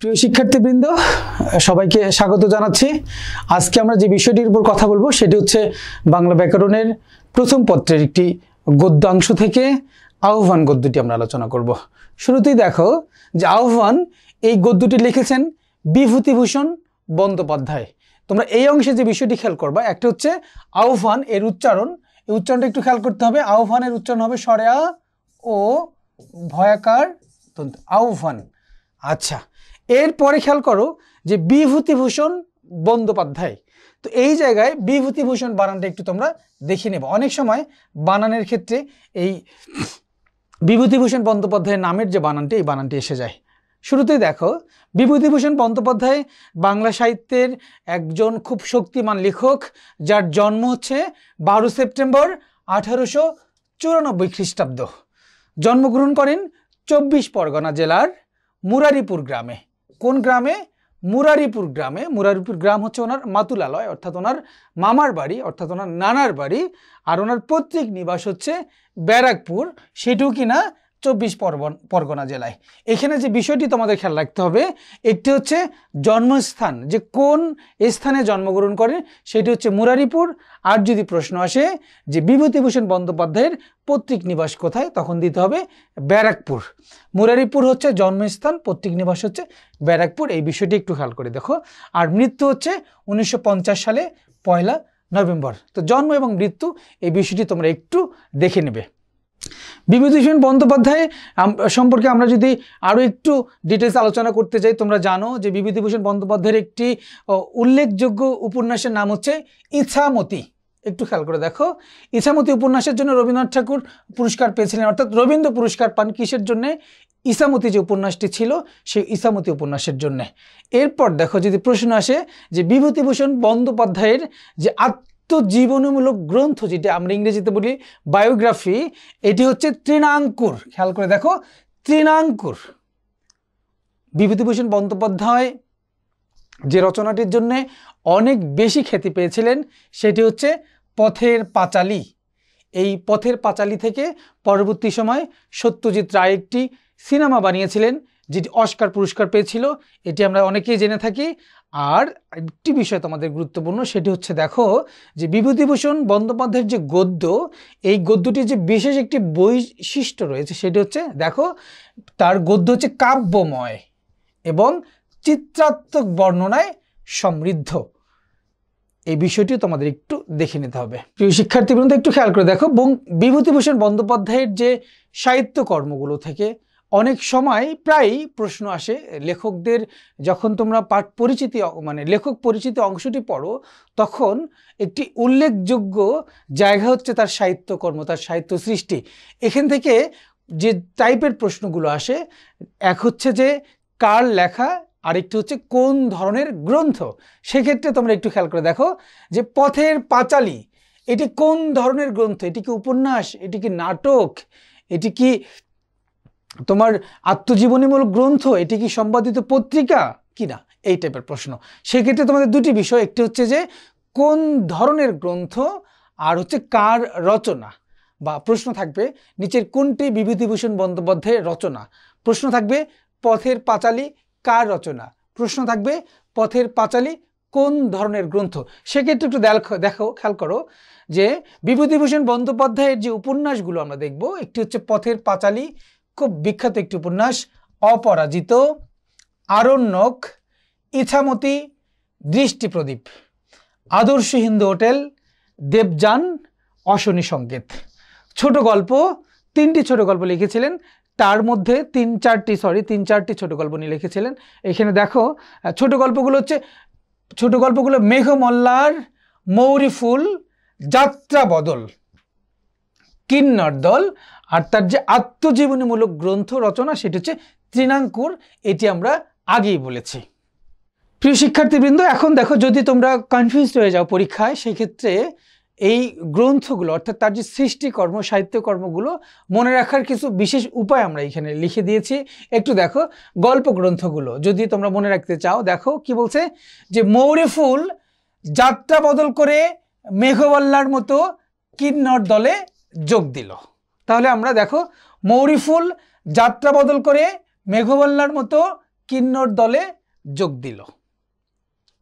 প্রিয় শিক্ষার্থীবৃন্দ সবাইকে স্বাগত জানাচ্ছি। আজকে আমরা যে বিষয়টির উপর কথা বলবো সেটি হচ্ছে বাংলা ব্যাকরণের প্রথম পত্রের একটি গদ্যাংশ থেকে আহ্বান গদ্যটি আমরা আলোচনা করব। শুরুতেই দেখো যে আহ্বান এই গদ্যটি লিখেছেন বিভূতিভূষণ বন্দ্যোপাধ্যায়। তোমরা এই অংশে যে বিষয়টি খেয়াল করবা, একটা হচ্ছে আহ্বান এর উচ্চারণ, এই উচ্চারণটা একটু খেয়াল করতে হবে। আহ্বানের উচ্চারণ হবে সরেয়া ও ভয়াকার আহ্বান। আচ্ছা, এরপরে খেয়াল করো যে বিভূতিভূষণ বন্দ্যোপাধ্যায়। তো এই জায়গায় বিভূতিভূষণ বানানটা একটু তোমরা দেখে নেবে। অনেক সময় বানানের ক্ষেত্রে এই বিভূতিভূষণ বন্দ্যোপাধ্যায়ের নামের যে বানানটি, এই বানানটি এসে যায়। শুরুতেই দেখো বিভূতিভূষণ বন্দ্যোপাধ্যায় বাংলা সাহিত্যের একজন খুব শক্তিমান লেখক, যার জন্ম হচ্ছে 12 সেপ্টেম্বর 1894 খ্রিস্টাব্দ। জন্মগ্রহণ করেন 24 পরগনা জেলার মুরারিপুর গ্রামে। কোন গ্রামে? মুরারিপুর গ্রামে। মুরারিপুর গ্রাম হচ্ছে ওনার মাতুলালয়, অর্থাৎ ওনার মামার বাড়ি, অর্থাৎ ওনার নানার বাড়ি। আর ওনার পৈতৃক নিবাস হচ্ছে ব্যারাকপুর, সেটিও কিনা 24 পরগনা জেলায়। এখানে যে বিষয়টি তোমাদের খেয়াল রাখতে হবে, একটি হচ্ছে জন্মস্থান, যে কোন স্থানে জন্মগ্রহণ করেন সেটি হচ্ছে মুরারিপুর। আর যদি প্রশ্ন আসে যে বিভূতিভূষণ বন্দ্যোপাধ্যায়ের পৈতৃক নিবাস কোথায়, তখন দিতে হবে ব্যারাকপুর। মুরারিপুর হচ্ছে জন্মস্থান, পৈতৃক নিবাস হচ্ছে ব্যারাকপুর। এই বিষয়টি একটু খেয়াল করে দেখো। আর মৃত্যু হচ্ছে 1950 সালে 1 নভেম্বর। তো জন্ম এবং মৃত্যু এই বিষয়টি তোমরা একটু দেখে নেবে। বিভূতিভূষণ বন্দ্যোপাধ্যায় সম্পর্কে আমরা যদি আরও একটু ডিটেলস আলোচনা করতে যাই, তোমরা জানো যে বিভূতিভূষণ বন্দ্যোপাধ্যায়ের একটি উল্লেখযোগ্য উপন্যাসের নাম হচ্ছে ইছামতি। একটু খেয়াল করে দেখো, ইছামতি উপন্যাসের জন্য রবীন্দ্রনাথ ঠাকুর পুরস্কার পেয়েছিলেন, অর্থাৎ রবীন্দ্র পুরস্কার পান কিসের জন্যে? ইছামতি যে উপন্যাসটি ছিল সেই ইছামতি উপন্যাসের জন্যে। এরপর দেখো যদি প্রশ্ন আসে যে বিভূতিভূষণ বন্দ্যোপাধ্যায়ের যে আত্মজীবনীমূলক গ্রন্থ, যেটা আমরা ইংরেজিতে বলি বায়োগ্রাফি, এটি হচ্ছে তৃণাঙ্কুর। খেয়াল করে দেখো, তৃণাঙ্কুর। বিভূতিভূষণ বন্দ্যোপাধ্যায় যে রচনাটির জন্য অনেক বেশি খ্যাতি পেয়েছিলেন সেটি হচ্ছে পথের পাঁচালী। এই পথের পাঁচালী থেকে পরবর্তী সময় সত্যজিৎ রায় একটি সিনেমা বানিয়েছিলেন, যেটি অস্কার পুরস্কার পেয়েছিল, এটি আমরা অনেকেই জেনে থাকি। আর একটি বিষয় তোমাদের গুরুত্বপূর্ণ, সেটি হচ্ছে দেখো যে বিভূতিভূষণ বন্দ্যোপাধ্যায়ের যে গদ্য, এই গদ্যটির যে বিশেষ একটি বৈশিষ্ট্য রয়েছে সেটি হচ্ছে দেখো তার গদ্য হচ্ছে কাব্যময় এবং চিত্রাত্মক বর্ণনায় সমৃদ্ধ। এই বিষয়টি তোমাদের একটু দেখে নিতে হবে। প্রিয় শিক্ষার্থীবৃন্দ একটু খেয়াল করে দেখো, বিভূতিভূষণ বন্দ্যোপাধ্যায়ের যে সাহিত্য কর্মগুলো থেকে অনেক সময় প্রায়ই প্রশ্ন আসে লেখকদের। যখন তোমরা পাঠ পরিচিতি লেখক পরিচিতি অংশটি পড়ো, তখন একটি উল্লেখযোগ্য জায়গা হচ্ছে তার সাহিত্যকর্ম, তার সাহিত্য সৃষ্টি। এখান থেকে যে টাইপের প্রশ্নগুলো আসে, এক হচ্ছে যে কার লেখা, আরেকটি হচ্ছে কোন ধরনের গ্রন্থ। সেক্ষেত্রে তোমরা একটু খেয়াল করে দেখো যে পথের পাঁচালী এটি কোন ধরনের গ্রন্থ? এটি কি উপন্যাস? এটি কি নাটক? এটি কি তোমার আত্মজীবনীমূলক গ্রন্থ? এটি কি সম্পাদিত পত্রিকা কিনা? এই টাইপের প্রশ্ন। সেক্ষেত্রে তোমাদের দুটি বিষয়, একটি হচ্ছে যে কোন ধরনের গ্রন্থ, আর হচ্ছে কার রচনা। বা প্রশ্ন থাকবে নিচের কোনটি বিভূতিভূষণ বন্দ্যোপাধ্যায়ের রচনা। প্রশ্ন থাকবে পথের পাঁচালী কার রচনা। প্রশ্ন থাকবে পথের পাঁচালী কোন ধরনের গ্রন্থ। সেক্ষেত্রে একটু দেখো, খেয়াল করো যে বিভূতিভূষণ বন্দ্যোপাধ্যায়ের যে উপন্যাসগুলো আমরা দেখব, একটি হচ্ছে পথের পাঁচালী, খুব বিখ্যাত একটি উপন্যাস, অপরাজিত, আরণ্যক, ইছামতি, দৃষ্টিপ্রদীপ, আদর্শ হিন্দু হোটেল, দেবযান, অশনি সংকেত। ছোট গল্প, 3টি ছোট গল্প লিখেছিলেন, তার মধ্যে তিন চারটি ছোট গল্প নিয়ে লিখেছিলেন। এখানে দেখো ছোট গল্পগুলো মেঘমল্লার, মৌরি ফুল, যাত্রা বদল, কিন্নর দল। আর তার যে আত্মজীবনীমূলক গ্রন্থ রচনা সেটি হচ্ছে তৃণাঙ্কুর। এটি আমরা আগেই বলেছি। প্রিয় শিক্ষার্থীবৃন্দ, এখন দেখো যদি তোমরা কনফিউজড হয়ে যাও পরীক্ষায়, সেক্ষেত্রে এই গ্রন্থগুলো অর্থাৎ তার যে সৃষ্টিকর্ম, সাহিত্যকর্মগুলো মনে রাখার কিছু বিশেষ উপায় আমরা এখানে লিখে দিয়েছি। একটু দেখো গল্প গ্রন্থগুলো যদি তোমরা মনে রাখতে চাও, দেখো কি বলছে যে মৌরি ফুল যাত্রা বদল করে মেঘমল্লার মতো কিন্নর দলে যোগ দিল। তাহলে আমরা দেখো মৌরি ফুল যাত্রা বদল করে মেঘমল্লার মতো কিন্নর দলে যোগ দিল।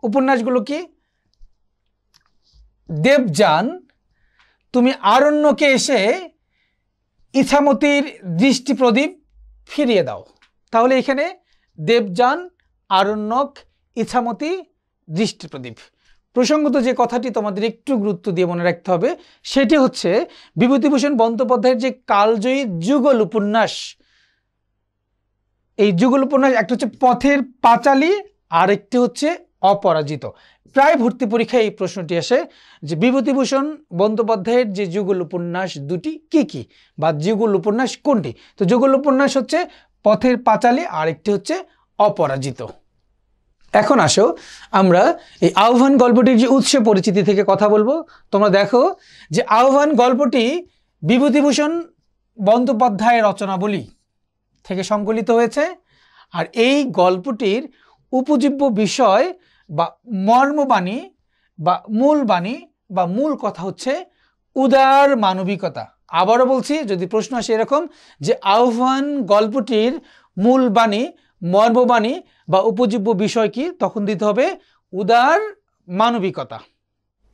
উপন্যাসগুলো কি? দেবযান, তুমি আরণ্যকে এসে ইছামতির দৃষ্টি প্রদীপ ফিরিয়ে দাও। তাহলে এখানে দেবযান, আরণ্যক, ইছামতি, দৃষ্টি প্রদীপ। প্রসঙ্গত যে কথাটি তোমাদের একটু গুরুত্ব দিয়ে মনে রাখতে হবে সেটি হচ্ছে বিভূতিভূষণ বন্দ্যোপাধ্যায়ের যে কালজয়ী যুগল উপন্যাস, এই যুগল উপন্যাস একটা হচ্ছে পথের পাঁচালী আর একটি হচ্ছে অপরাজিত। প্রায় ভর্তি পরীক্ষায় এই প্রশ্নটি আসে যে বিভূতিভূষণ বন্দ্যোপাধ্যায়ের যে যুগল উপন্যাস দুটি কি কি, বা যুগল উপন্যাস কোনটি। তো যুগল উপন্যাস হচ্ছে পথের পাঁচালী আর একটি হচ্ছে অপরাজিত। এখন আসো আমরা এই আহ্বান গল্পটির যে উৎস পরিচিতি থেকে কথা বলবো। তোমরা দেখো যে আহ্বান গল্পটি বিভূতিভূষণ বন্দ্যোপাধ্যায়ের রচনাবলী থেকে সংকলিত হয়েছে। আর এই গল্পটির উপজীব্য বিষয় বা মর্মবাণী বা মূল বাণী বা মূল কথা হচ্ছে উদার মানবিকতা। আবারও বলছি, যদি প্রশ্ন আসে এরকম যে আহ্বান গল্পটির মূল বাণী, মর্মবাণী বা উপজীব্য বিষয় কি, তখন দিতে হবে উদার মানবিকতা।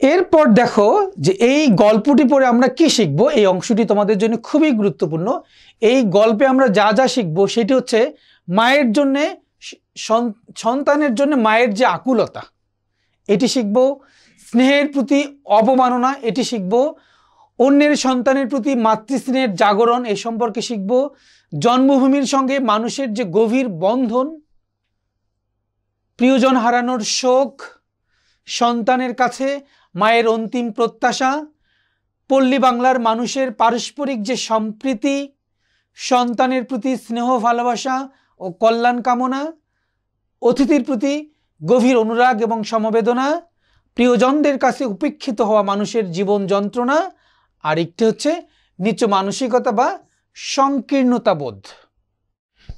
এরপর দেখো যে এই গল্পটি পড়ে আমরা কি শিখব, এই অংশটি তোমাদের জন্য খুবই গুরুত্বপূর্ণ। এই গল্পে আমরা যা যা শিখব সেটি হচ্ছে মায়ের জন্যে, সন্তানের জন্য মায়ের যে আকুলতা এটি শিখব, স্নেহের প্রতি অবমাননা এটি শিখব, অন্যের সন্তানের প্রতি মাতৃস্নেহের জাগরণ এ সম্পর্কে শিখব, জন্মভূমির সঙ্গে মানুষের যে গভীর বন্ধন, প্রিয়জন হারানোর শোক, সন্তানের কাছে মায়ের অন্তিম প্রত্যাশা, পল্লী বাংলার মানুষের পারস্পরিক যে সম্প্রীতি, সন্তানের প্রতি স্নেহ ভালোবাসা ও কল্যাণ কামনা, অতিথির প্রতি গভীর অনুরাগ এবং সমবেদনা, প্রিয়জনদের কাছে উপেক্ষিত হওয়া মানুষের জীবন যন্ত্রণা, আর একটি হচ্ছে নিচু মানসিকতা বা সংকীর্ণতা বোধ।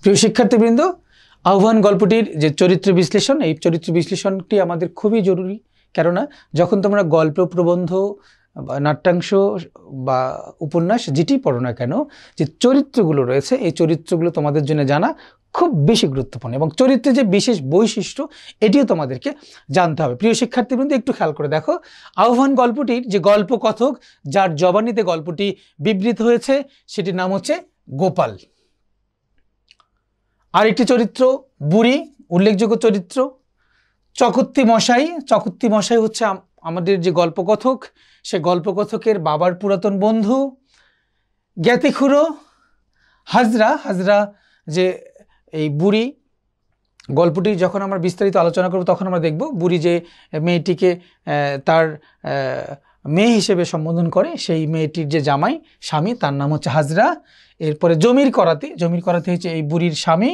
প্রিয় শিক্ষার্থীবৃন্দ, আহ্বান গল্পটির যে চরিত্র বিশ্লেষণ, এই চরিত্র বিশ্লেষণটি আমাদের খুবই জরুরি। কেননা যখন তোমরা গল্প, প্রবন্ধ বা নাট্যাংশ বা উপন্যাস যেটি পড়ো না কেন, যে চরিত্রগুলো রয়েছে এই চরিত্রগুলো তোমাদের জন্য জানা খুব বেশি গুরুত্বপূর্ণ, এবং চরিত্রের যে বিশেষ বৈশিষ্ট্য এটিও তোমাদেরকে জানতে হবে। প্রিয় শিক্ষার্থীবৃন্দ, একটু খেয়াল করে দেখো আহ্বান গল্পটির যে গল্পকথক যার জবানিতে গল্পটি বিবৃত হয়েছে সেটির নাম হচ্ছে গোপাল। আরেকটি চরিত্র বুড়ি, উল্লেখযোগ্য চরিত্র। চকর্তি মশাই, চকর্তি মশাই হচ্ছে আমাদের যে গল্পকথক, সে গল্পকথকের বাবার পুরাতন বন্ধু। জ্ঞাতিখুড়ো হাজরা, হাজরা যে এই বুড়ি, গল্পটি যখন আমরা বিস্তারিত আলোচনা করব তখন আমরা দেখব বুড়ি যে মেয়েটিকে তার মেয়ে হিসেবে সম্বোধন করে, সেই মেয়েটির যে জামাই, স্বামী, তার নাম হচ্ছে হাজরা। এরপরে জমির করাতি, জমির করাতি হচ্ছে এই বুড়ির স্বামী।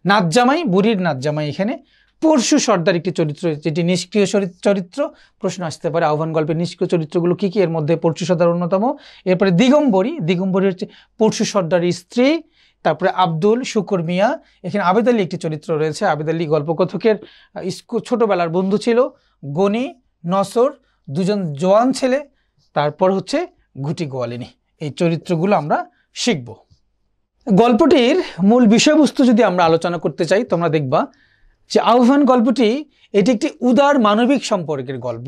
নাচ জামাই, বুড়ির নাচ জামাই। এখানে পরশু সর্দার একটি চরিত্র, যেটি নিষ্ক্রিয় চরিত্র। প্রশ্ন আসতে পারে আহ্বান গল্পের নিষ্ক্রিয় চরিত্রগুলো কি কি, এর মধ্যে পরশু সর্দার অন্যতম। এরপরে দিগম্বরী, দিগম্বরী হচ্ছে পরশু সর্দারের স্ত্রী। তারপরে আব্দুল শুকুর মিয়া, এখানে আবেদ আলী একটি চরিত্র রয়েছে। আবেদ আলী গল্পকথকের ছোটবেলার বন্ধু ছিল। গনি, নসর, দুজন জোয়ান ছেলে। তারপর হচ্ছে ঘুটি গোয়ালিনী। এই চরিত্রগুলো আমরা শিখব। গল্পটির মূল বিষয়বস্তু যদি আমরা আলোচনা করতে চাই, তোমরা দেখবা যে আহ্বান গল্পটি এটি একটি উদার মানবিক সম্পর্কের গল্প।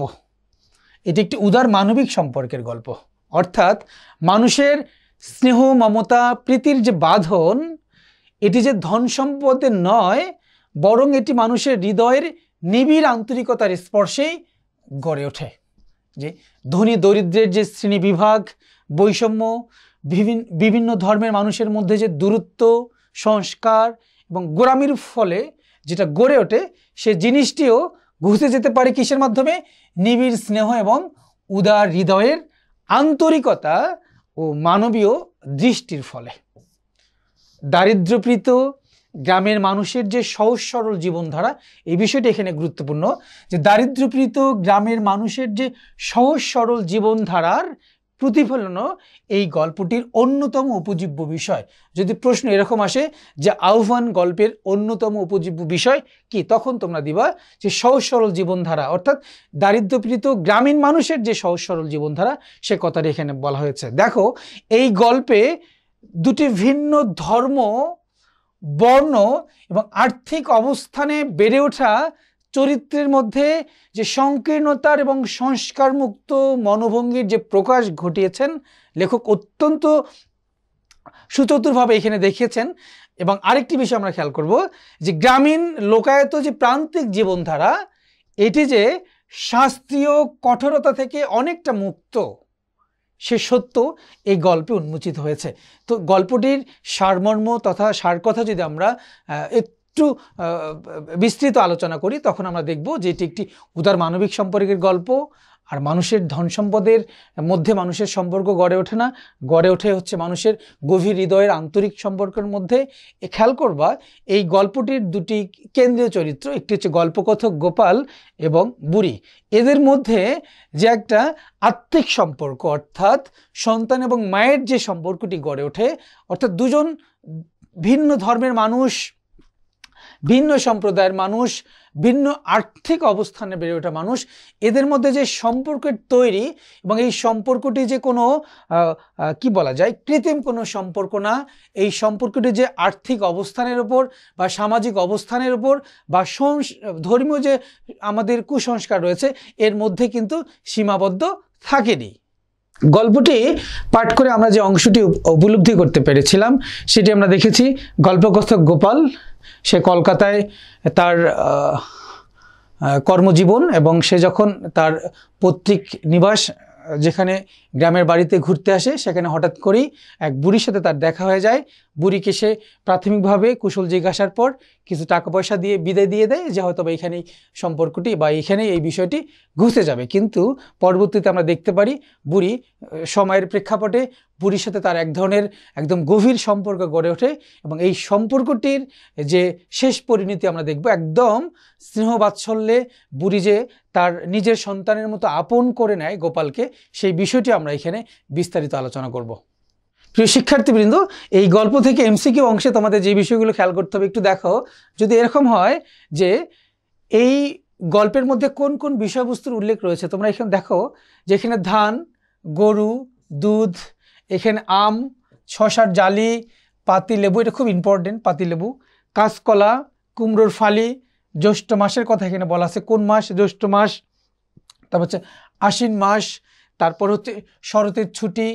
এটি একটি উদার মানবিক সম্পর্কের গল্প, অর্থাৎ মানুষের স্নেহ, মমতা, প্রীতির যে বাঁধন, এটি যে ধন সম্পদের নয়, বরং এটি মানুষের হৃদয়ের নিবিড় আন্তরিকতার স্পর্শেই গড়ে ওঠে। যে ধনী দরিদ্রের যে শ্রেণী বিভাগ, বৈষম্য, বিভিন্ন ধর্মের মানুষের মধ্যে যে দূরত্ব, সংস্কার এবং গোঁড়ামির ফলে যেটা গড়ে ওঠে, সে জিনিসটিও ঘুষে যেতে পারে কিসের মাধ্যমে? নিবিড় স্নেহ এবং উদার হৃদয়ের আন্তরিকতা ও মানবীয় দৃষ্টির ফলে। দারিদ্র্যপীড়িত গ্রামের মানুষের যে সহজ সরল জীবনধারা, এই বিষয়টি এখানে গুরুত্বপূর্ণ। যে দারিদ্র্যপীড়িত গ্রামের মানুষের যে সহজ সরল জীবনধারার প্রতিফলনও এই গল্পটির অন্যতম উপজীব্য বিষয়। যদি প্রশ্ন এরকম আসে যে আহ্বান গল্পের অন্যতম উপজীব্য বিষয় কি, তখন তোমরা দিবা যে সহজ সরল জীবনধারা, অর্থাৎ দারিদ্র্যপীড়িত গ্রামীণ মানুষের যে সহজ সরল জীবনধারা, সে কথাটি এখানে বলা হয়েছে। দেখো এই গল্পে দুটি ভিন্ন ধর্ম বর্ণ এবং আর্থিক অবস্থানে বেড়ে ওঠা চরিত্রের মধ্যে যে সংকীর্ণতার এবং সংস্কারমুক্ত মনোভঙ্গির যে প্রকাশ ঘটিয়েছেন লেখক অত্যন্ত সুচতুরভাবে এখানে দেখিয়েছেন। এবং আরেকটি বিষয় আমরা খেয়াল করব যে গ্রামীণ লোকায়ত যে প্রান্তিক জীবনধারা এটি যে শাস্ত্রীয় কঠোরতা থেকে অনেকটা মুক্ত, সে সত্য এই গল্পে উন্মোচিত হয়েছে। তো গল্পটির সারমর্ম তথা সার কথা যদি আমরা একটু বিস্তৃত আলোচনা করি তখন আমরা দেখব যে এটি একটি উদার মানবিক সম্পর্কের গল্প। আর মানুষের ধন সম্পদের মধ্যে মানুষের সম্পর্ক গড়ে ওঠে না, গড়ে ওঠে হচ্ছে মানুষের গভীর হৃদয়ের আন্তরিক সম্পর্কের মধ্যে। খেয়াল করবা এই গল্পটির দুটি কেন্দ্রীয় চরিত্র, একটি হচ্ছে গল্পকথক গোপাল এবং বুড়ি। এদের মধ্যে যে একটা আত্মিক সম্পর্ক অর্থাৎ সন্তান এবং মায়ের যে সম্পর্কটি গড়ে ওঠে, অর্থাৎ দুজন ভিন্ন ধর্মের মানুষ, ভিন্ন সম্প্রদায়ের মানুষ, ভিন্ন আর্থিক অবস্থানে বেড়ে ওঠা মানুষ, এদের মধ্যে যে সম্পর্কের তৈরি এবং এই সম্পর্কটি যে কোনো কি বলা যায় কৃত্রিম কোনো সম্পর্ক না, এই সম্পর্কটি যে আর্থিক অবস্থানের উপর বা সামাজিক অবস্থানের উপর বা ধর্মীয় যে আমাদের কুসংস্কার রয়েছে এর মধ্যে কিন্তু সীমাবদ্ধ থাকেনি। গল্পটি পাঠ করে আমরা যে অংশটি উপলব্ধি করতে পেরেছিলাম সেটি আমরা দেখেছি গল্পকথক গোপাল সে কলকাতায় তার কর্মজীবন এবং সে যখন তার পৈতৃক নিবাস যেখানে গ্রামের বাড়িতে ঘুরতে আসে সেখানে হঠাৎ করেই এক বুড়ির সাথে তার দেখা হয়ে যায়। বুড়িকে সে প্রাথমিকভাবে কুশল জিজ্ঞাসার পর কিছু টাকা পয়সা দিয়ে বিদায় দিয়ে দেয় যে হয়তো বা এখানেই সম্পর্কটি বা এখানেই এই বিষয়টি ঘুষে যাবে। কিন্তু পরবর্তীতে আমরা দেখতে পারি বুড়ি সময়ের প্রেক্ষাপটে বুড়ির সাথে তার এক ধরনের একদম গভীর সম্পর্ক গড়ে ওঠে এবং এই সম্পর্কটির যে শেষ পরিণতি আমরা দেখব একদম স্নেহ বাৎসল্যে বুড়ি যে তার নিজের সন্তানের মতো আপন করে নেয় গোপালকে, সেই বিষয়টি আমরা এখানে বিস্তারিত আলোচনা করব। প্রিয় শিক্ষার্থীবৃন্দ, এই গল্প থেকে এমসিকিউ অংশে তোমাদের যে বিষয়গুলো খেয়াল করতে হবে একটু দেখো। যদি এরকম হয় যে এই গল্পের মধ্যে কোন কোন বিষয়বস্তুর উল্লেখ রয়েছে তোমরা এখানে দেখো, যেখানে ধান, গরু, দুধ, এখানে আম, শশার জালি, পাতিলেবু, এটা খুব ইম্পর্টেন্ট, পাতিলেবু, কাঁচকলা, কুমড়োর ফালি, জ্যৈষ্ঠ মাসের কথা এখানে বলা আছে, কোন মাস? জ্যৈষ্ঠ মাস। তারপর হচ্ছে আশ্বিন মাস, তারপর হচ্ছে শরতের ছুটি,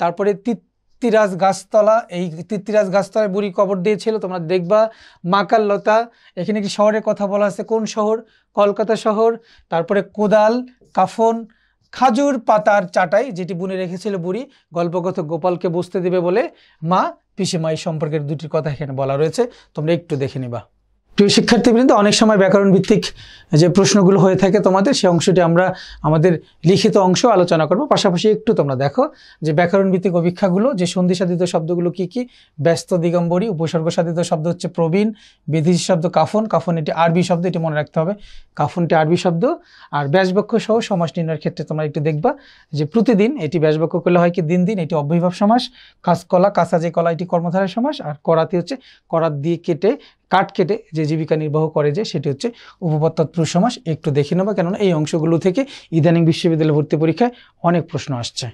তারপরে তিত্তিরাজ গাছতলা, এই তিত্তিরাজ গাছতলায় বুড়ি কবর দিয়েছিল তোমরা দেখবা। মাকাল লতা, এখানে একটি শহরের কথা বলা আছে, কোন শহর? কলকাতা শহর। তারপরে কোদাল, কাফন, খাজুর পাতার চাটাই যেটি বুনে রেখেছিল বুড়ি গল্পকথক গোপালকে বসতে দেবে বলে মা পিসিমা, এই সম্পর্কের দুটির কথা এখানে বলা রয়েছে, তোমরা একটু দেখে নিবা। প্রিয় শিক্ষার্থীবৃন্দ, অনেক সময় ব্যাকরণ ভিত্তিক যে প্রশ্নগুলো হয়ে থাকে তোমাদের, সেই অংশটি আমরা আমাদের লিখিত অংশ আলোচনা করব। পাশাপাশি একটু তোমরা দেখো যে ব্যাকরণ ভিত্তিক অভিক্ষাগুলো, যে সন্ধি সাধিত শব্দগুলো কি কি? ব্যস্ত দিগম্বরী, উপসর্গ সাধিত শব্দ হচ্ছে প্রবীণ, বিধি শব্দ কাফন, কাফন এটি আরবি শব্দ, এটি মনে রাখতে হবে, কাফনটি আরবি শব্দ। আর ব্যাসবাক্য সহ সমাস নির্ণয়ের ক্ষেত্রে তোমরা একটু দেখবা যে প্রতিদিন, এটি ব্যাসবাক্য করলে হয় কি দিন দিন, এটি অব্যয়ীভাব সমাস। কাঁচকলা, কাঁচা যে কলা, এটি কর্মধারয় সমাস। আর করাতি হচ্ছে করাত দিয়ে কাঠ কেটে যে জীবিকা নির্বাহ করে যে, সেটি হচ্ছে উপপদ তৎপুরুষ সমাস। একটু দেখে নেবা, কেননা এই অংশগুলো থেকে ইদানিং বিশ্ববিদ্যালয় ভর্তি পরীক্ষায় অনেক প্রশ্ন আসছে।